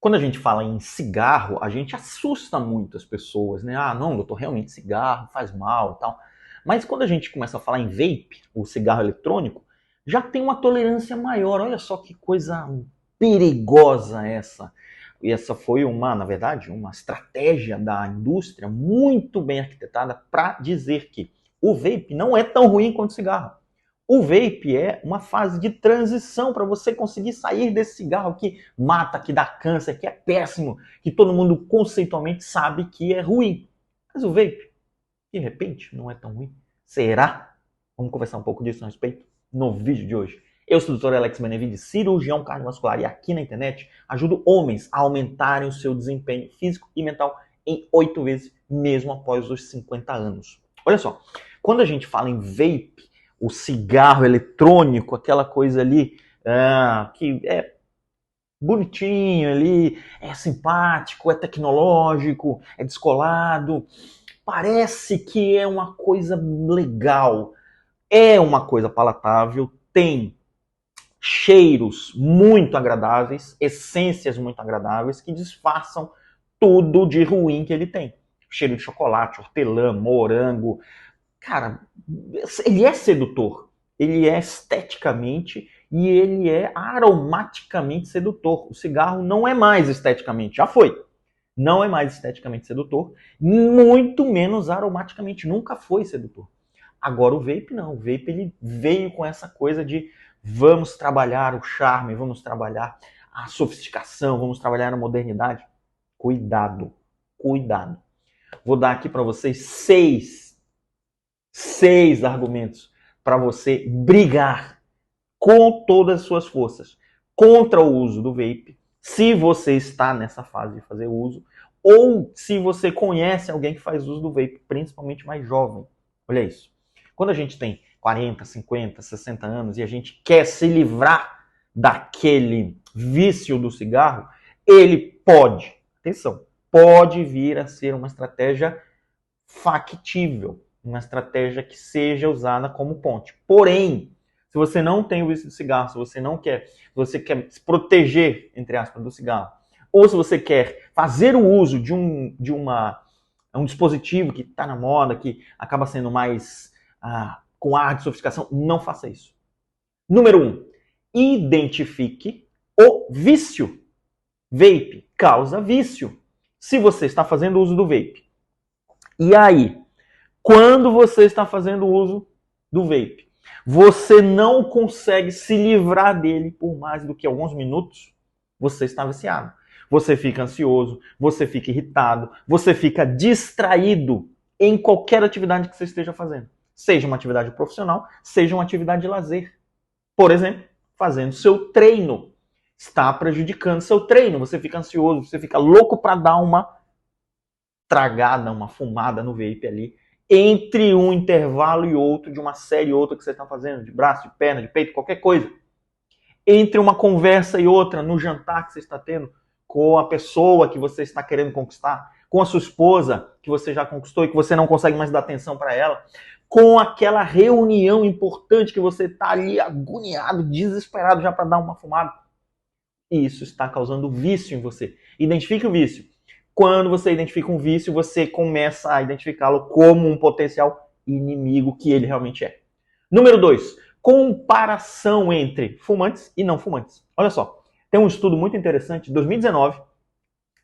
Quando a gente fala em cigarro, a gente assusta muito as pessoas, né? Ah, não, doutor, realmente cigarro faz mal e tal. Mas quando a gente começa a falar em vape, o cigarro eletrônico, já tem uma tolerância maior. Olha só que coisa perigosa essa. E essa foi na verdade, uma estratégia da indústria muito bem arquitetada para dizer que o vape não é tão ruim quanto o cigarro. O vape é uma fase de transição para você conseguir sair desse cigarro que mata, que dá câncer, que é péssimo, que todo mundo conceitualmente sabe que é ruim. Mas o vape, de repente, não é tão ruim. Será? Vamos conversar um pouco disso a respeito no vídeo de hoje. Eu sou o Dr. Alex Benevides, cirurgião cardiovascular, e aqui na internet ajudo homens a aumentarem o seu desempenho físico e mental em 8 vezes, mesmo após os 50 anos. Olha só, quando a gente fala em vape, o cigarro eletrônico, aquela coisa ali que é bonitinho ali, é simpático, é tecnológico, é descolado, parece que é uma coisa legal, é uma coisa palatável, tem cheiros muito agradáveis, essências muito agradáveis que disfarçam tudo de ruim que ele tem. Cheiro de chocolate, hortelã, morango. Cara, ele é sedutor. Ele é esteticamente e ele é aromaticamente sedutor. O cigarro não é mais esteticamente, já foi. Não é mais esteticamente sedutor, muito menos aromaticamente, nunca foi sedutor. Agora o vape não, o vape ele veio com essa coisa de vamos trabalhar o charme, vamos trabalhar a sofisticação, vamos trabalhar a modernidade. Cuidado, cuidado. Vou dar aqui para vocês seis argumentos para você brigar com todas as suas forças contra o uso do vape, se você está nessa fase de fazer uso, ou se você conhece alguém que faz uso do vape, principalmente mais jovem. Olha isso. Quando a gente tem 40, 50, 60 anos e a gente quer se livrar daquele vício do cigarro, ele pode, atenção, pode vir a ser uma estratégia factível, uma estratégia que seja usada como ponte. Porém, se você não tem o vício do cigarro, se você quer se proteger, entre aspas, do cigarro, ou se você quer fazer o uso de um dispositivo que está na moda, que acaba sendo mais com ar de sofisticação, não faça isso. Número 1, identifique o vício. Vape causa vício. Se você está fazendo uso do vape, e aí, quando você está fazendo uso do vape, você não consegue se livrar dele por mais do que alguns minutos, você está viciado. Você fica ansioso, você fica irritado, você fica distraído em qualquer atividade que você esteja fazendo. Seja uma atividade profissional, seja uma atividade de lazer. Por exemplo, fazendo seu treino. Está prejudicando seu treino. Você fica ansioso, você fica louco para dar uma tragada, uma fumada no vape ali, entre um intervalo e outro, de uma série e outra que você está fazendo, de braço, de perna, de peito, qualquer coisa. Entre uma conversa e outra, no jantar que você está tendo com a pessoa que você está querendo conquistar, com a sua esposa que você já conquistou e que você não consegue mais dar atenção para ela, com aquela reunião importante que você está ali agoniado, desesperado já para dar uma fumada. E isso está causando vício em você. Identifique o vício. Quando você identifica um vício, você começa a identificá-lo como um potencial inimigo que ele realmente é. Número 2, comparação entre fumantes e não fumantes. Olha só, tem um estudo muito interessante de 2019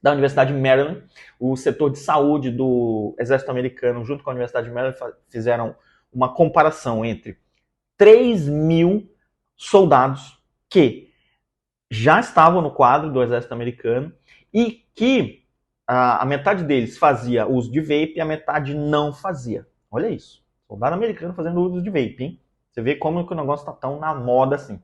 da Universidade de Maryland. O setor de saúde do Exército Americano, junto com a Universidade de Maryland, fizeram uma comparação entre 3.000 soldados que já estavam no quadro do Exército Americano e que a metade deles fazia uso de vape e a metade não fazia. Olha isso. Soldado americano fazendo uso de vape, hein? Você vê como que o negócio está tão na moda assim.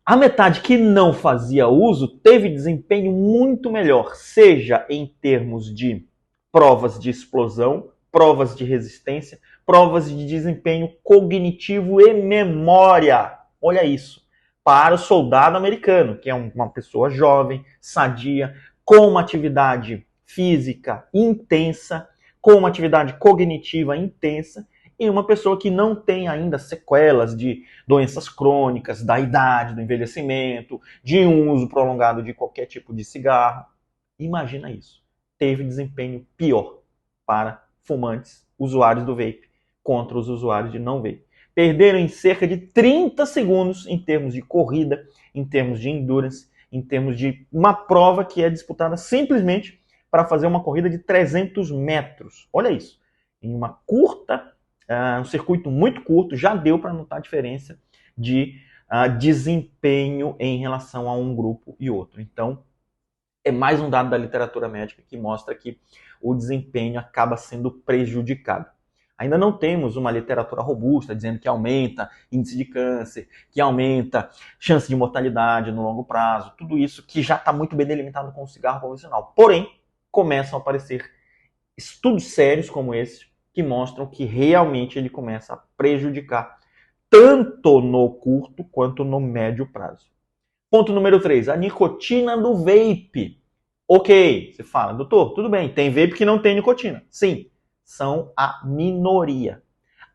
A metade que não fazia uso teve desempenho muito melhor, seja em termos de provas de explosão, provas de resistência, provas de desempenho cognitivo e memória. Olha isso. Para o soldado americano, que é uma pessoa jovem, sadia, com uma atividade física intensa, com uma atividade cognitiva intensa, em uma pessoa que não tem ainda sequelas de doenças crônicas, da idade, do envelhecimento, de um uso prolongado de qualquer tipo de cigarro. Imagina isso. Teve desempenho pior para fumantes, usuários do vape, contra os usuários de não vape. Perderam em cerca de 30 segundos em termos de corrida, em termos de endurance, em termos de uma prova que é disputada simplesmente para fazer uma corrida de 300 metros. Olha isso. Em uma curta, um circuito muito curto, já deu para notar a diferença de desempenho em relação a um grupo e outro. Então, é mais um dado da literatura médica que mostra que o desempenho acaba sendo prejudicado. Ainda não temos uma literatura robusta dizendo que aumenta índice de câncer, que aumenta chance de mortalidade no longo prazo, tudo isso que já está muito bem delimitado com o cigarro convencional. Porém, começam a aparecer estudos sérios como esse que mostram que realmente ele começa a prejudicar tanto no curto quanto no médio prazo. Ponto número 3, a nicotina do vape. Ok, você fala, doutor, tudo bem, tem vape que não tem nicotina. Sim, são a minoria.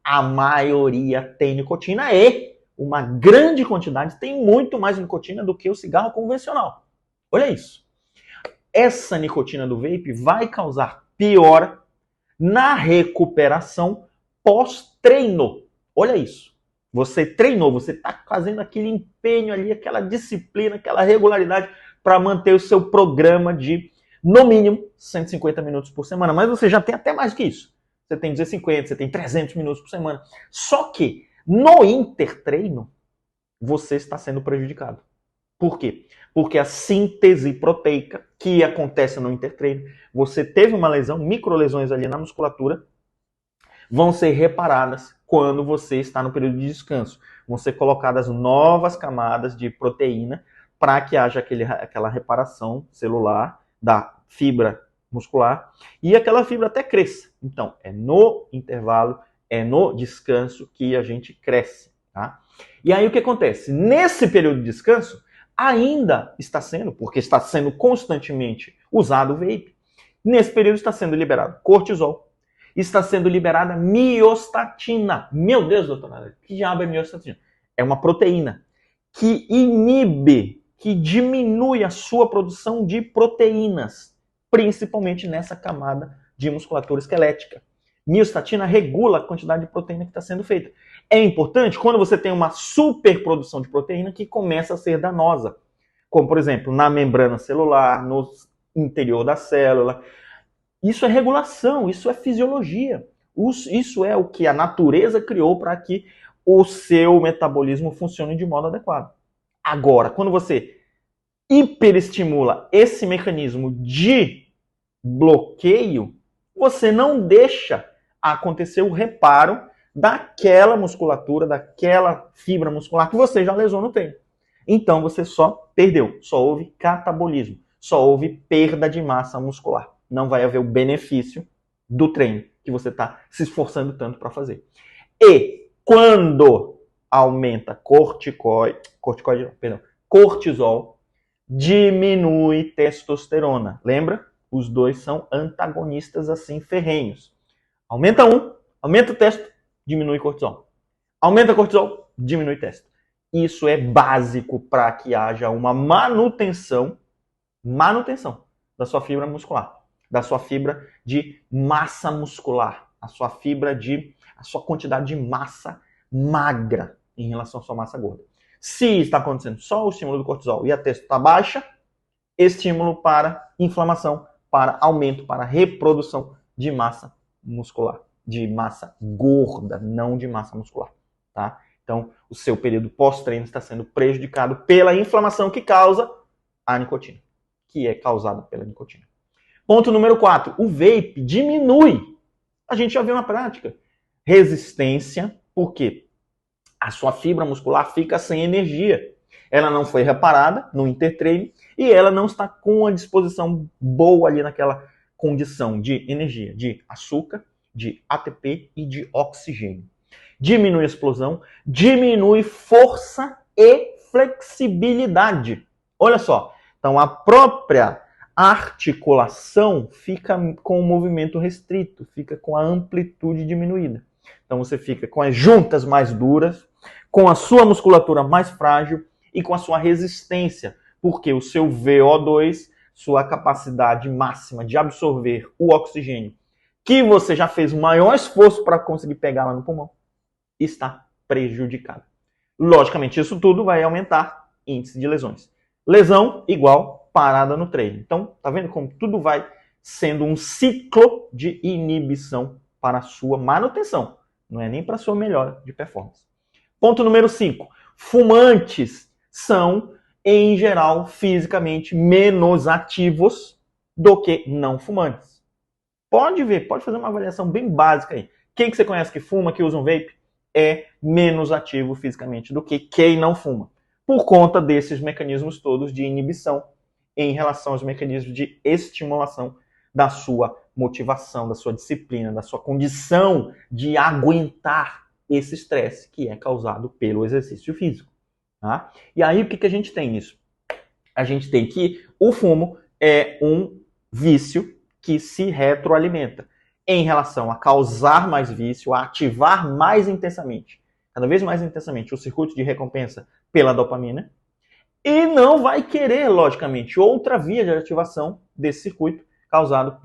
A maioria tem nicotina e uma grande quantidade tem muito mais nicotina do que o cigarro convencional. Olha isso. Essa nicotina do vape vai causar piora na recuperação pós-treino. Olha isso. Você treinou, você está fazendo aquele empenho ali, aquela disciplina, aquela regularidade para manter o seu programa de, no mínimo, 150 minutos por semana. Mas você já tem até mais que isso. Você tem 250, você tem 300 minutos por semana. Só que no intertreino, você está sendo prejudicado. Por quê? Porque a síntese proteica que acontece no intertreino, você teve uma lesão, microlesões ali na musculatura, vão ser reparadas quando você está no período de descanso. Vão ser colocadas novas camadas de proteína para que haja aquela reparação celular da fibra muscular e aquela fibra até cresça. Então, é no intervalo, é no descanso que a gente cresce. Tá? E aí o que acontece? Nesse período de descanso, ainda está sendo, porque está sendo constantemente usado o vape, nesse período está sendo liberado cortisol, está sendo liberada miostatina. Meu Deus, doutora, que diabo é miostatina? É uma proteína que inibe, que diminui a sua produção de proteínas, principalmente nessa camada de musculatura esquelética. Miostatina regula a quantidade de proteína que está sendo feita. É importante quando você tem uma superprodução de proteína que começa a ser danosa, como, por exemplo, na membrana celular, no interior da célula. Isso é regulação, isso é fisiologia. Isso é o que a natureza criou para que o seu metabolismo funcione de modo adequado. Agora, quando você hiperestimula esse mecanismo de bloqueio, você não deixa acontecer o reparo daquela musculatura, daquela fibra muscular que você já lesou no treino. Então você só perdeu, só houve catabolismo, só houve perda de massa muscular. Não vai haver o benefício do treino que você está se esforçando tanto para fazer. E quando aumenta cortisol, diminui testosterona. Lembra? Os dois são antagonistas assim ferrenhos. Aumenta um, aumenta o testo, diminui cortisol. Aumenta cortisol, diminui testo. Isso é básico para que haja uma manutenção da sua fibra muscular, da sua fibra de massa muscular, a sua quantidade de massa magra em relação à sua massa gorda. Se está acontecendo só o estímulo do cortisol e a testo está baixa, estímulo para inflamação, para aumento, para reprodução de massa muscular, de massa gorda, não de massa muscular, tá? Então, o seu período pós-treino está sendo prejudicado pela inflamação que causa a nicotina, que é causada pela nicotina. Ponto número 4, o vape diminui. A gente já viu na prática. Resistência, por quê? A sua fibra muscular fica sem energia. Ela não foi reparada no intertreino e ela não está com a disposição boa ali naquela condição de energia, de açúcar, de ATP e de oxigênio. Diminui a explosão, diminui força e flexibilidade. Olha só, então a própria articulação fica com o movimento restrito, fica com a amplitude diminuída. Então você fica com as juntas mais duras, com a sua musculatura mais frágil e com a sua resistência, porque o seu VO2, sua capacidade máxima de absorver o oxigênio, que você já fez o maior esforço para conseguir pegar lá no pulmão, está prejudicado. Logicamente, isso tudo vai aumentar índice de lesões. Lesão igual parada no treino. Então, tá vendo como tudo vai sendo um ciclo de inibição para a sua manutenção. Não é nem para a sua melhora de performance. Ponto número 5. Fumantes são, em geral, fisicamente menos ativos do que não fumantes. Pode ver, pode fazer uma avaliação bem básica aí. Quem que você conhece que fuma, que usa um vape, é menos ativo fisicamente do que quem não fuma, por conta desses mecanismos todos de inibição em relação aos mecanismos de estimulação da sua motivação, da sua disciplina, da sua condição de aguentar esse estresse que é causado pelo exercício físico. Tá? E aí o que a gente tem nisso? A gente tem que o fumo é um vício que se retroalimenta em relação a causar mais vício, a ativar mais intensamente, cada vez mais intensamente, o circuito de recompensa pela dopamina, e não vai querer, logicamente, outra via de ativação desse circuito causado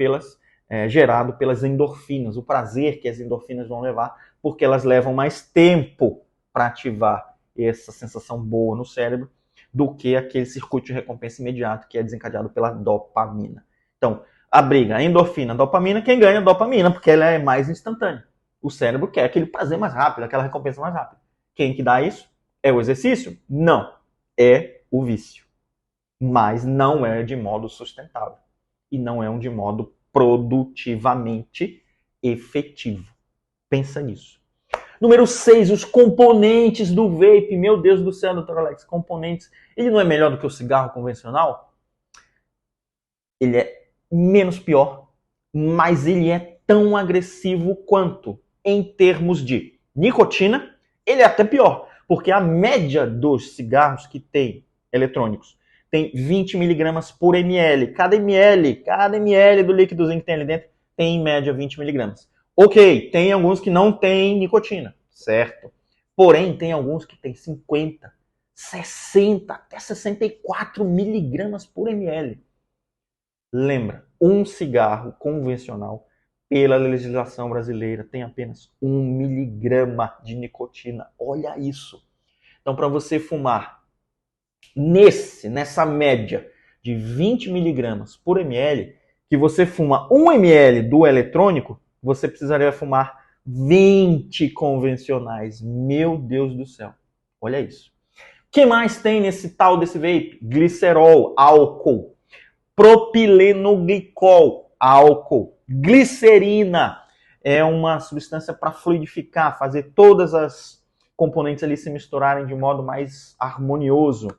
gerado pelas endorfinas, o prazer que as endorfinas vão levar, porque elas levam mais tempo para ativar essa sensação boa no cérebro do que aquele circuito de recompensa imediato que é desencadeado pela dopamina. Então, a briga, a endorfina, a dopamina, quem ganha é a dopamina, porque ela é mais instantânea. O cérebro quer aquele prazer mais rápido, aquela recompensa mais rápida. Quem que dá isso? É o exercício? Não. É o vício. Mas não é de modo sustentável. E não é de modo produtivamente efetivo. Pensa nisso. Número 6, os componentes do vape. Meu Deus do céu, Dr. Alex, componentes. Ele não é melhor do que o cigarro convencional? Ele é menos pior, mas ele é tão agressivo quanto. Em termos de nicotina, ele é até pior, porque a média dos cigarros que tem eletrônicos tem 20 miligramas por ml. Cada ml do líquidozinho que tem ali dentro tem em média 20 miligramas. Ok, tem alguns que não tem nicotina, certo? Porém, tem alguns que tem 50, 60, até 64 miligramas por ml. Lembra, um cigarro convencional, pela legislação brasileira, tem apenas 1 miligrama de nicotina. Olha isso. Então, para você fumar nessa média de 20 miligramas por ml, que você fuma 1 ml do eletrônico, você precisaria fumar 20 convencionais. Meu Deus do céu. Olha isso. O que mais tem nesse tal desse vape? Glicerol, álcool. Propilenoglicol, álcool. Glicerina é uma substância para fluidificar, fazer todas as componentes ali se misturarem de modo mais harmonioso.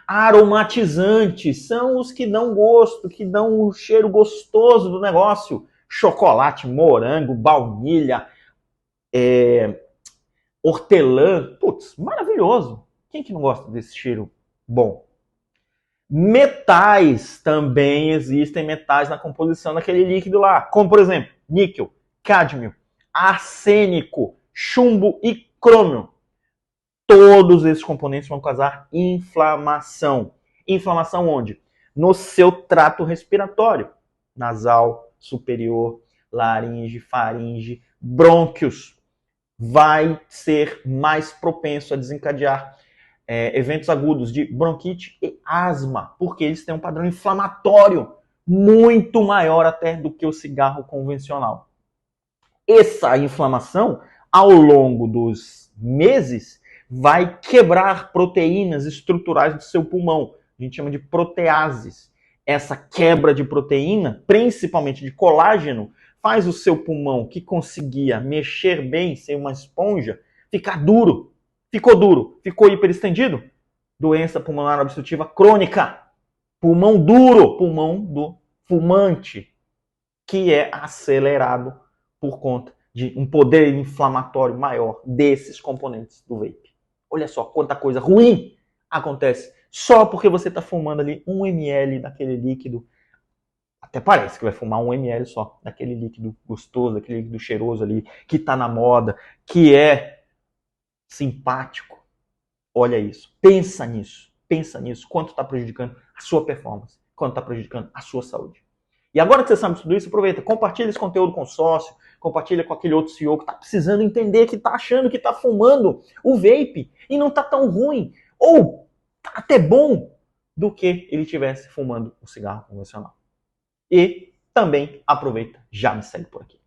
Aromatizantes são os que dão gosto, que dão o cheiro gostoso do negócio. Chocolate, morango, baunilha, hortelã. Putz, maravilhoso. Quem que não gosta desse cheiro bom? Metais, também existem metais na composição daquele líquido lá, como por exemplo, níquel, cádmio, arsênico, chumbo e crômio. Todos esses componentes vão causar inflamação. Inflamação onde? No seu trato respiratório, nasal, superior, laringe, faringe, brônquios. Vai ser mais propenso a desencadear eventos agudos de bronquite e asma, porque eles têm um padrão inflamatório muito maior até do que o cigarro convencional. Essa inflamação, ao longo dos meses, vai quebrar proteínas estruturais do seu pulmão. A gente chama de proteases. Essa quebra de proteína, principalmente de colágeno, faz o seu pulmão, que conseguia mexer bem, ser uma esponja, ficar duro. Ficou duro, ficou hiperestendido. Doença pulmonar obstrutiva crônica. Pulmão duro, pulmão do fumante, que é acelerado por conta de um poder inflamatório maior desses componentes do vape. Olha só quanta coisa ruim acontece só porque você está fumando ali 1 ml daquele líquido Até parece que vai fumar 1 ml só, daquele líquido gostoso, daquele líquido cheiroso ali, que tá na moda, que é simpático. Olha isso, pensa nisso, quanto está prejudicando a sua performance, quanto está prejudicando a sua saúde. E agora que você sabe tudo isso, aproveita, compartilha esse conteúdo com o sócio, compartilha com aquele outro CEO que está precisando entender, que está achando que está fumando o vape e não está tão ruim, ou tá até bom, do que ele estivesse fumando um cigarro convencional. E também aproveita, já me segue por aqui.